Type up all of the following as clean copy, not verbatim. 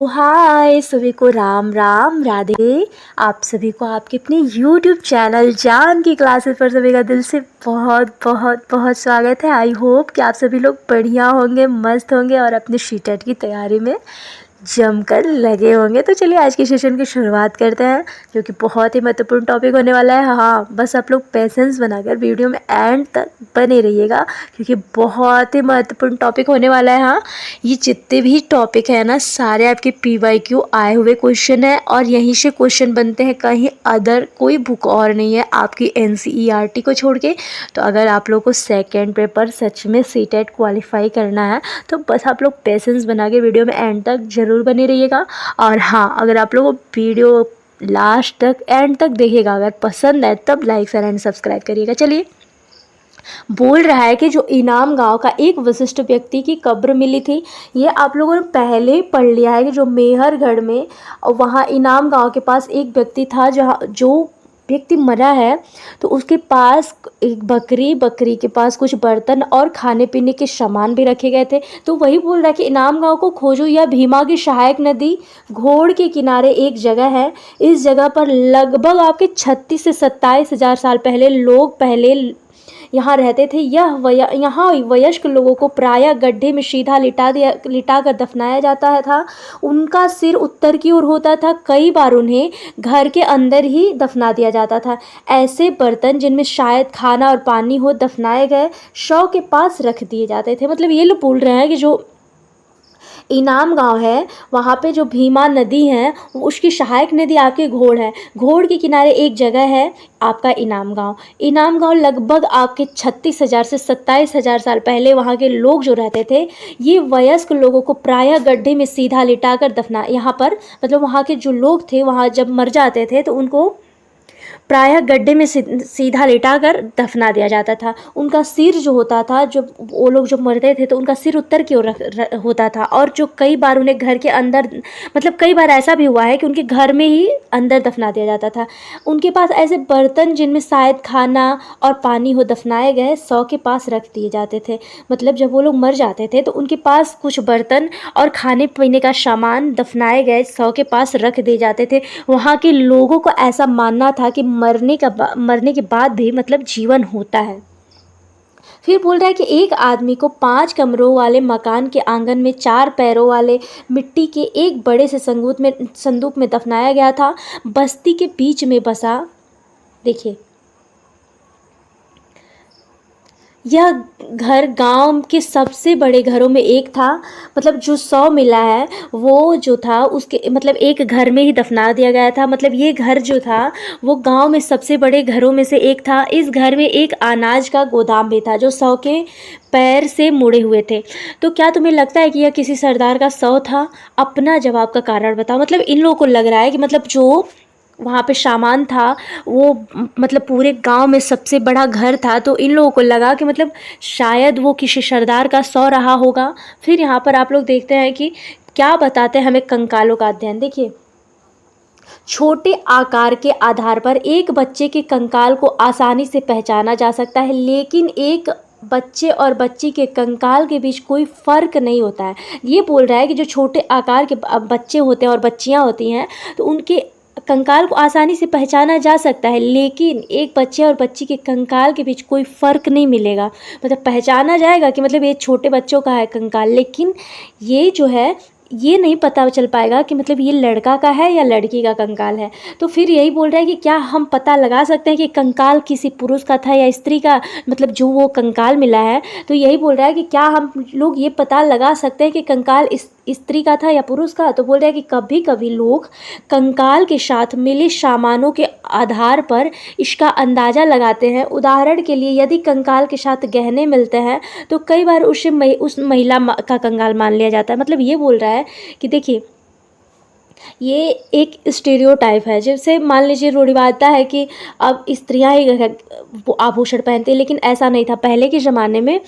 हाय सभी को राम राम राधे। आप सभी को आपके अपने YouTube चैनल जान की क्लासेस पर सभी का दिल से बहुत बहुत बहुत स्वागत है। आई होप कि आप सभी लोग बढ़िया होंगे, मस्त होंगे और अपने शीटेट की तैयारी में जमकर लगे होंगे। तो चलिए आज के सेशन की शुरुआत करते हैं, जो कि बहुत ही महत्वपूर्ण टॉपिक होने वाला है। हाँ, बस आप लोग पेशेंस बनाकर वीडियो में एंड तक बने रहिएगा, क्योंकि बहुत ही महत्वपूर्ण टॉपिक होने वाला है। हाँ, ये जितने भी टॉपिक है ना, सारे आपके PYQ आए हुए क्वेश्चन है और यहीं से क्वेश्चन बनते हैं, कहीं अदर कोई बुक और नहीं है आपकी NCERT को छोड़ के। तो अगर आप लोग को सेकेंड पेपर सच में सीटेट क्वालिफाई करना है तो बस आप लोग पेशेंस बना के वीडियो में एंड तक ज़रूर बने रहिएगा। और हाँ, अगर आप लोगों को वीडियो लास्ट तक एंड तक देखिएगा, अगर पसंद है तब लाइक शेयर एंड सब्सक्राइब करिएगा। चलिए, बोल रहा है कि जो इनाम गांव का एक विशिष्ट व्यक्ति की कब्र मिली थी। ये आप लोगों ने पहले ही पढ़ लिया है कि जो मेहरगढ़ में वहाँ इनाम गांव के पास एक व्यक्ति था, जहाँ जो व्यक्ति मरा है तो उसके पास एक बकरी के पास कुछ बर्तन और खाने पीने के सामान भी रखे गए थे। तो वही बोल रहा है कि इनाम गांव को खोजो। यह भीमा की सहायक नदी घोड़ के किनारे एक जगह है। इस जगह पर लगभग आपके 36 से 27 हजार साल पहले लोग यहाँ रहते थे। यहाँ वयस्क लोगों को प्रायः गड्ढे में सीधा लिटा कर दफनाया जाता था। उनका सिर उत्तर की ओर होता था। कई बार उन्हें घर के अंदर ही दफना दिया जाता था। ऐसे बर्तन जिनमें शायद खाना और पानी हो दफनाए गए शव के पास रख दिए जाते थे। मतलब ये लोग बोल रहे हैं कि जो इनाम गांव है वहाँ पे जो भीमा नदी है उसकी सहायक नदी आपके घोड़ है। घोड़ के किनारे एक जगह है आपका इनाम गांव। इनाम गांव लगभग आपके 36,000 से 27,000 साल पहले वहाँ के लोग जो रहते थे, ये वयस्क लोगों को प्रायः गड्ढे में सीधा लिटाकर दफना, यहाँ पर मतलब वहाँ के जो लोग थे वहाँ जब मर जाते थे तो उनको प्रायः गड्ढे में सीधा लिटाकर दफना दिया जाता था। उनका सिर जो होता था, जब वो लोग जब मरते थे तो उनका सिर उत्तर की ओर होता था। और जो कई बार उन्हें घर के अंदर, मतलब कई बार ऐसा भी हुआ है कि उनके घर में ही अंदर दफना दिया जाता था। उनके पास ऐसे बर्तन जिनमें शायद खाना और पानी हो दफनाए गए शव के पास रख दिए जाते थे। मतलब जब वो लोग मर जाते थे तो उनके पास कुछ बर्तन और खाने पीने का सामान दफनाए गए शव के पास रख दिए जाते थे। वहाँ के लोगों को ऐसा मानना था कि मरने के बाद भी मतलब जीवन होता है। फिर बोल रहा है कि एक आदमी को 5 कमरों वाले मकान के आंगन में 4 पैरों वाले मिट्टी के एक बड़े से संदूक में दफनाया गया था। बस्ती के बीच में बसा, देखिए, यह घर गांव के सबसे बड़े घरों में एक था। मतलब जो शव मिला है वो जो था उसके मतलब एक घर में ही दफना दिया गया था। मतलब ये घर जो था वो गांव में सबसे बड़े घरों में से एक था। इस घर में एक अनाज का गोदाम भी था जो शव के पैर से मुड़े हुए थे। तो क्या तुम्हें लगता है कि यह किसी सरदार का शव था? अपना जवाब का कारण बताओ। मतलब इन लोगों को लग रहा है कि मतलब जो वहाँ पे सामान था वो मतलब पूरे गांव में सबसे बड़ा घर था। तो इन लोगों को लगा कि मतलब शायद वो किसी सरदार का शव रहा होगा। फिर यहाँ पर आप लोग देखते हैं कि क्या बताते हैं हमें कंकालों का अध्ययन। देखिए, छोटे आकार के आधार पर एक बच्चे के कंकाल को आसानी से पहचाना जा सकता है, लेकिन एक बच्चे और बच्ची के कंकाल के बीच कोई फ़र्क नहीं होता है। ये बोल रहा है कि जो छोटे आकार के बच्चे होते हैं और बच्चियां होती हैं तो उनके कंकाल को आसानी से पहचाना जा सकता है, लेकिन एक बच्चे और बच्ची के कंकाल के बीच कोई फ़र्क नहीं मिलेगा। मतलब पहचाना जाएगा कि मतलब ये छोटे बच्चों का है कंकाल, लेकिन ये जो है ये नहीं पता चल पाएगा कि मतलब ये लड़का का है या लड़की का कंकाल है। तो फिर यही बोल रहा है कि क्या हम पता लगा सकते हैं कि कंकाल किसी पुरुष का था या स्त्री का, मतलब जो वो कंकाल मिला है। तो यही बोल रहा है कि क्या हम लोग ये पता लगा सकते हैं कि कंकाल स्त्री का था या पुरुष का। तो बोल रहा है कि कभी कभी लोग कंकाल के साथ मिले सामानों के आधार पर इसका अंदाज़ा लगाते हैं। उदाहरण के लिए यदि कंकाल के साथ गहने मिलते हैं तो कई बार उस महिला का कंकाल मान लिया जाता है। मतलब ये बोल रहा है कि देखिए, ये एक स्टेरियोटाइप है। जैसे मान लीजिए रूढ़िवादिता है कि अब स्त्रियां ही वो आभूषण पहनती है, लेकिन ऐसा नहीं था। पहले के ज़माने में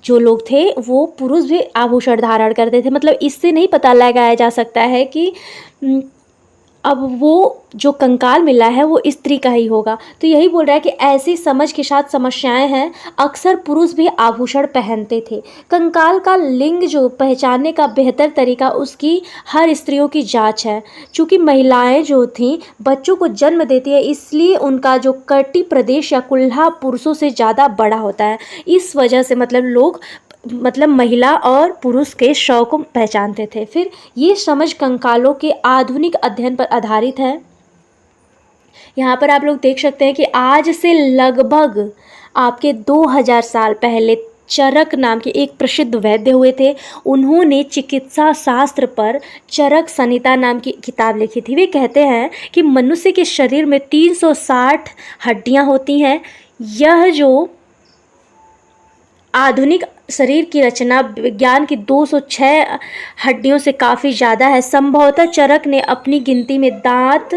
जो लोग थे वो पुरुष भी आभूषण धारण करते थे। मतलब इससे नहीं पता लगाया जा सकता है कि अब वो जो कंकाल मिला है वो स्त्री का ही होगा। तो यही बोल रहा है कि ऐसी समझ के साथ समस्याएं हैं, अक्सर पुरुष भी आभूषण पहनते थे। कंकाल का लिंग जो पहचानने का बेहतर तरीका उसकी हर स्त्रियों की जांच है। चूँकि महिलाएं जो थीं बच्चों को जन्म देती है, इसलिए उनका जो कटी प्रदेश या कुल्हा पुरुषों से ज़्यादा बड़ा होता है। इस वजह से मतलब लोग महिला और पुरुष के शव को पहचानते थे। फिर ये समझ कंकालों के आधुनिक अध्ययन पर आधारित है। यहाँ पर आप लोग देख सकते हैं कि आज से लगभग आपके 2000 साल पहले चरक नाम के एक प्रसिद्ध वैद्य हुए थे। उन्होंने चिकित्सा शास्त्र पर चरक संहिता नाम की किताब लिखी थी। वे कहते हैं कि मनुष्य के शरीर में 360 हड्डियाँ होती हैं। यह जो आधुनिक शरीर की रचना विज्ञान की 206 हड्डियों से काफ़ी ज़्यादा है। संभवतः चरक ने अपनी गिनती में दांत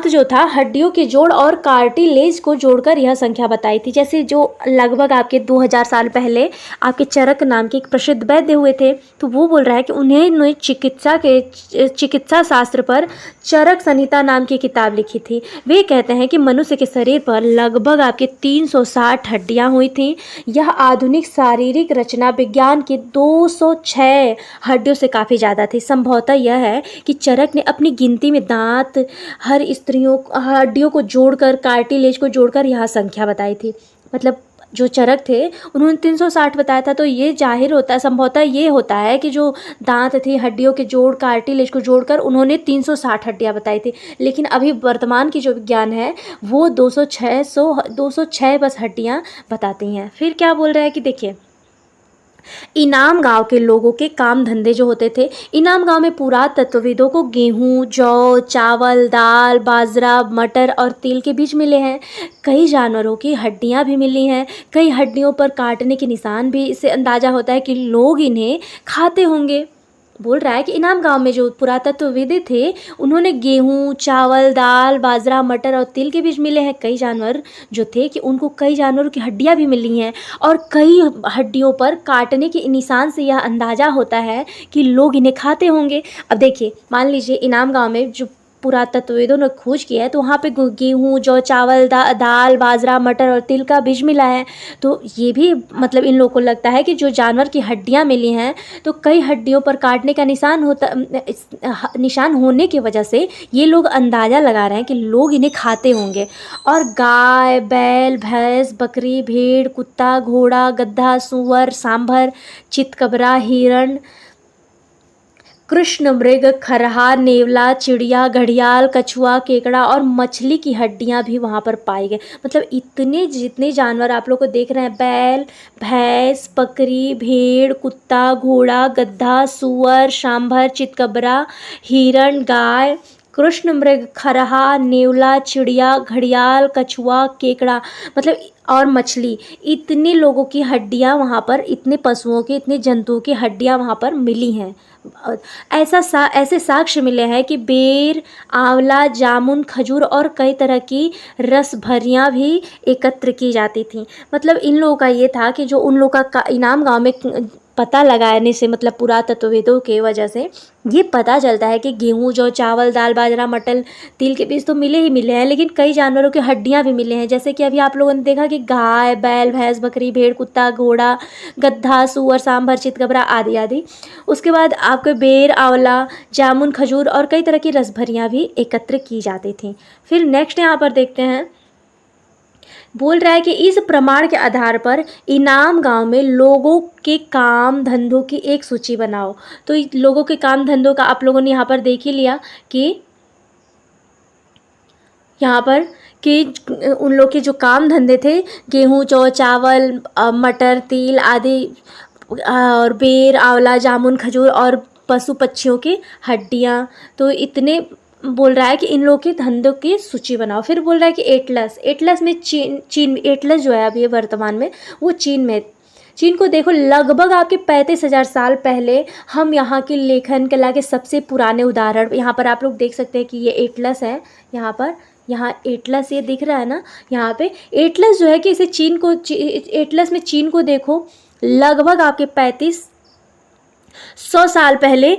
जो था हड्डियों के जोड़ और कार्टिलेज को जोड़कर यह संख्या बताई थी। जैसे जो लगभग आपके 2000 साल पहले आपके चरक नाम के एक प्रसिद्ध वैद्य हुए थे, तो वो बोल रहा है कि उन्हें चिकित्सा शास्त्र पर चरक संहिता नाम की किताब लिखी थी। वे कहते हैं कि मनुष्य के शरीर पर लगभग आपके 360 हड्डियाँ हुई थीं। यह आधुनिक शारीरिक रचना विज्ञान की 206 हड्डियों से काफ़ी ज़्यादा थी। संभवतः यह है कि चरक ने अपनी गिनती में दांत हर स्त्रियों हड्डियों को जोड़कर कार्टिलेज को जोड़कर यह संख्या बताई थी। मतलब जो चरक थे उन्होंने 360 बताया था। तो ये जाहिर होता है, संभवतः ये होता है कि जो दांत थी हड्डियों के जोड़ कार्टिलेज को जोड़कर उन्होंने 360 हड्डियाँ बताई थी। लेकिन अभी वर्तमान की जो विज्ञान है वो 206 बस हड्डियाँ बताती हैं। फिर क्या बोल रहा है कि देखिए, इनाम गांव के लोगों के काम धंधे जो होते थे, इनाम गांव में पुरातत्वविदों को गेहूं, जौ, चावल, दाल, बाजरा, मटर और तिल के बीज मिले हैं। कई जानवरों की हड्डियां भी मिली हैं। कई हड्डियों पर काटने के निशान भी, इससे अंदाजा होता है कि लोग इन्हें खाते होंगे। बोल रहा है कि इनाम गांव में जो पुरातत्वविद थे उन्होंने गेहूं, चावल, दाल, बाजरा, मटर और तिल के बीज मिले हैं। कई जानवर जो थे कि उनको कई जानवरों की हड्डियां भी मिली हैं और कई हड्डियों पर काटने के निशान से यह अंदाज़ा होता है कि लोग इन्हें खाते होंगे। अब देखिए, मान लीजिए इनाम गांव में जो पुरातत्वविदों ने खोज किया है तो वहाँ पे गेहूँ, जौ, चावल, दाल, बाजरा, मटर और तिल का बीज मिला है। तो ये भी मतलब इन लोगों को लगता है कि जो जानवर की हड्डियाँ मिली हैं तो कई हड्डियों पर काटने का निशान होने की वजह से ये लोग अंदाज़ा लगा रहे हैं कि लोग इन्हें खाते होंगे। और गाय, बैल, भैंस, बकरी, भेड़, कुत्ता, घोड़ा, गधा, सूअर, सांभर, चितकबरा, हिरण, कृष्ण मृग, खरहा, नेवला, चिड़िया, घड़ियाल, कछुआ, केकड़ा और मछली की हड्डियां भी वहां पर पाई गई। मतलब इतने जितने जानवर आप लोग को देख रहे हैं, बैल, भैंस, बकरी, भेड़, कुत्ता, घोड़ा, गधा, सूअर, सांभर, चितकबरा, हिरण, गाय, कृष्ण मृग, खरहा, नेवला, चिड़िया, घड़ियाल, कछुआ, केकड़ा, मतलब और मछली, इतने लोगों की हड्डियां वहाँ पर, इतने पशुओं की, इतने जंतुओं की हड्डियां वहाँ पर मिली हैं। ऐसे साक्ष्य मिले हैं कि बेर, आंवला, जामुन, खजूर और कई तरह की रस भरियाँ भी एकत्र की जाती थीं। मतलब इन लोगों का ये था कि जो उन लोगों का इनाम गांव में पता लगाने से, मतलब पुरातत्वविदों के वजह से ये पता चलता है कि गेहूँ, जौ, चावल, दाल, बाजरा, मटर, तिल के बीज तो मिले ही मिले हैं, लेकिन कई जानवरों की हड्डियाँ भी मिले हैं। जैसे कि अभी आप लोगों ने देखा कि गाय, बैल, भैंस, बकरी, भेड़, कुत्ता, घोड़ा, गधा, सूअर, सांभर, चितकबरा आदि आदि। उसके बाद आपके बेर, आंवला, जामुन, खजूर और कई तरह की रसभरियाँ भी एकत्र की जाती थीं। फिर नेक्स्ट यहाँ पर देखते हैं, बोल रहा है कि इस प्रमाण के आधार पर इनाम गांव में लोगों के काम धंधों की एक सूची बनाओ। तो लोगों के काम धंधों का आप लोगों ने यहाँ पर देख ही लिया कि यहाँ पर कि उन लोग के जो काम धंधे थे, गेहूँ, जौ, चावल, मटर, तिल आदि और बेर, आंवला, जामुन, खजूर और पशु पक्षियों की हड्डियाँ। तो इतने बोल रहा है कि इन लोगों के धंधों की सूची बनाओ। फिर बोल रहा है कि एटलस में चीन एटलस जो है अभी वर्तमान में वो चीन में। चीन को देखो, लगभग आपके 35,000 साल पहले हम यहाँ की लेखन कला के सबसे पुराने उदाहरण यहाँ पर आप लोग देख सकते हैं कि ये एटलस है। यहाँ एटलस ये दिख रहा है ना, यहाँ पे एटलस जो है कि इसे एटलस में चीन को देखो, लगभग आपके 100 साल पहले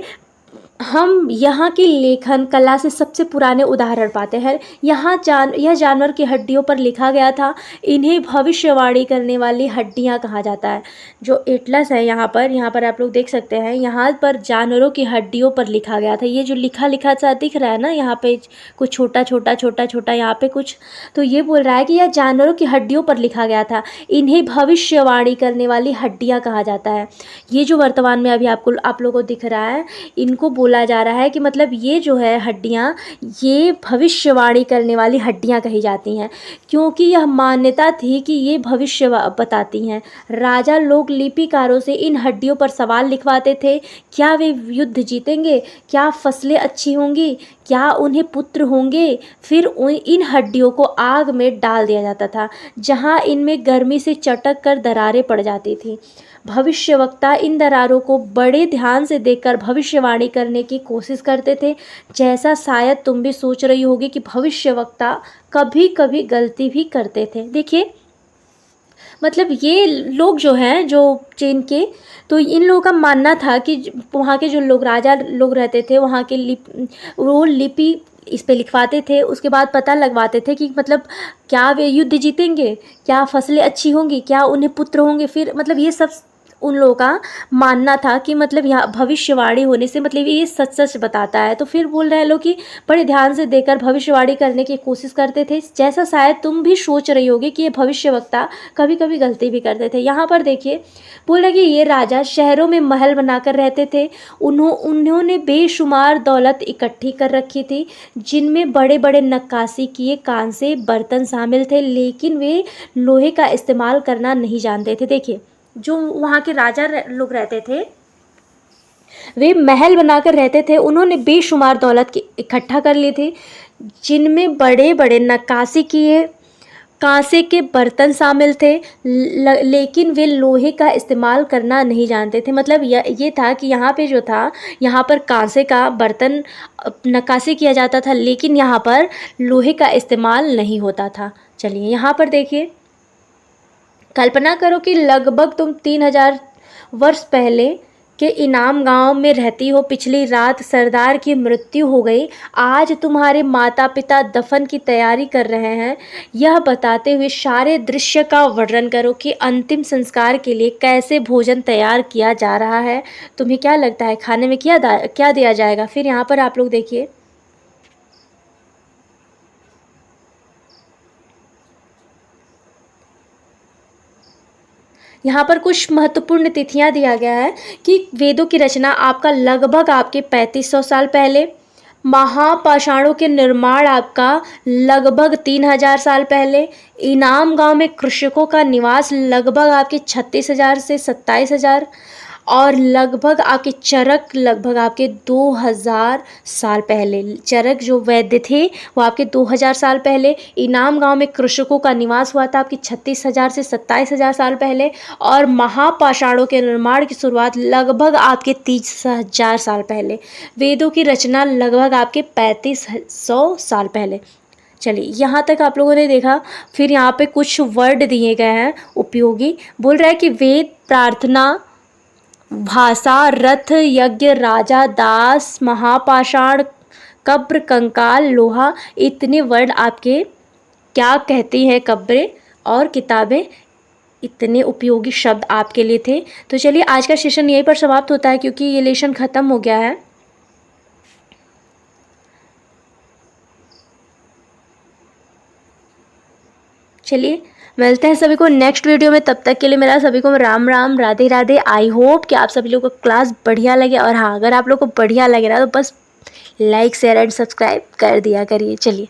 हम यहाँ की लेखन कला से सबसे पुराने उदाहरण पाते हैं। यह जानवर की हड्डियों पर लिखा गया था। इन्हें भविष्यवाणी करने वाली हड्डियाँ कहा जाता है। जो एटलस है यहाँ पर आप लोग देख सकते हैं, यहाँ पर जानवरों की हड्डियों पर लिखा गया था। ये जो लिखा सा दिख रहा है ना, यहाँ पे कुछ छोटा छोटा यहाँ पे कुछ, तो ये बोल रहा है कि यह जानवरों की हड्डियों पर लिखा गया था। इन्हें भविष्यवाणी करने वाली हड्डियाँ कहा जाता है। ये जो वर्तमान में अभी आप लोगों को दिख रहा है, इनको बोला जा रहा है कि मतलब ये जो है हड्डियाँ, ये भविष्यवाणी करने वाली हड्डियाँ कही जाती हैं, क्योंकि यह मान्यता थी कि ये भविष्य बताती हैं। राजा लोग लिपिकारों से इन हड्डियों पर सवाल लिखवाते थे। क्या वे युद्ध जीतेंगे? क्या फसलें अच्छी होंगी? क्या उन्हें पुत्र होंगे? फिर इन हड्डियों को आग में डाल दिया जाता था, जहाँ इनमें गर्मी से चटक कर दरारें पड़ जाती थीं। भविष्यवक्ता इन दरारों को बड़े ध्यान से देखकर भविष्यवाणी करने की कोशिश करते थे। जैसा शायद तुम भी सोच रही होगी कि भविष्यवक्ता कभी कभी गलती भी करते थे। देखिए, मतलब ये लोग जो हैं, जो चीन के, तो इन लोगों का मानना था कि वहाँ के जो लोग, राजा लोग रहते थे, वहाँ के वो लिपि इस पे लिखवाते थे। उसके बाद पता लगवाते थे कि मतलब क्या वे युद्ध जीतेंगे, क्या फसलें अच्छी होंगी, क्या उन्हें पुत्र होंगे। फिर मतलब ये सब उन लोगों का मानना था कि मतलब यहाँ भविष्यवाणी होने से मतलब ये सच सच बताता है। तो फिर बोल रहे लोग कि बड़े ध्यान से देखकर भविष्यवाणी करने की कोशिश करते थे। जैसा शायद तुम भी सोच रही होगी कि ये भविष्यवक्ता कभी कभी गलती भी करते थे। यहाँ पर देखिए, बोल रहे कि ये राजा शहरों में महल बनाकर रहते थे। उन्होंने बेशुमार दौलत इकट्ठी कर रखी थी, जिनमें बड़े बड़े नक्काशी किए कांसे बर्तन शामिल थे, लेकिन वे लोहे का इस्तेमाल करना नहीं जानते थे। देखिए, जो वहाँ के राजा लोग रहते थे, वे महल बनाकर रहते थे। उन्होंने बेशुमार दौलत की इकट्ठा कर ली थी, जिनमें बड़े बड़े नक्काशी किए कांसे के बर्तन शामिल थे, लेकिन वे लोहे का इस्तेमाल करना नहीं जानते थे। मतलब ये था कि यहाँ पे जो था, यहाँ पर कांसे का बर्तन नक्काशी किया जाता था, लेकिन यहाँ पर लोहे का इस्तेमाल नहीं होता था। चलिए यहाँ पर देखिए, कल्पना करो कि लगभग तुम 3000 वर्ष पहले के इनाम गांव में रहती हो। पिछली रात सरदार की मृत्यु हो गई। आज तुम्हारे माता पिता दफन की तैयारी कर रहे हैं। यह बताते हुए सारे दृश्य का वर्णन करो कि अंतिम संस्कार के लिए कैसे भोजन तैयार किया जा रहा है। तुम्हें क्या लगता है खाने में क्या दिया जाएगा? फिर यहाँ पर आप लोग देखिए, यहाँ पर कुछ महत्वपूर्ण तिथियां दिया गया है कि वेदों की रचना आपका लगभग आपके 3500 साल पहले, महापाषाणों के निर्माण आपका लगभग 3000 साल पहले, इनाम गांव में कृषकों का निवास लगभग आपके 36,000 से 27,000, और लगभग आपके चरक लगभग आपके 2000 साल पहले। चरक जो वैद्य थे वो आपके 2000 साल पहले। इनाम गांव में कृषकों का निवास हुआ था आपके 36,000 से 27,000 साल पहले, और महापाषाणों के निर्माण की शुरुआत लगभग आपके 30,000 साल पहले। वेदों की रचना लगभग आपके 3500 साल पहले। चलिए यहाँ तक आप लोगों ने देखा। फिर यहाँ पे कुछ वर्ड दिए गए हैं उपयोगी। बोल रहा है कि वेद, प्रार्थना, भाषा, रथ, यज्ञ, राजा, दास, महापाषाण, कब्र, कंकाल, लोहा, इतने वर्ड आपके क्या कहती हैं कब्रें और किताबें, इतने उपयोगी शब्द आपके लिए थे। तो चलिए आज का सेशन यहीं पर समाप्त होता है, क्योंकि ये लेसन ख़त्म हो गया है। चलिए मिलते हैं सभी को नेक्स्ट वीडियो में। तब तक के लिए मेरा सभी को राम राम, राधे राधे। आई होप कि आप सभी लोगों को क्लास बढ़िया लगे, और हाँ, अगर आप लोगों को बढ़िया लगे ना तो बस लाइक, शेयर एंड सब्सक्राइब कर दिया करिए। चलिए।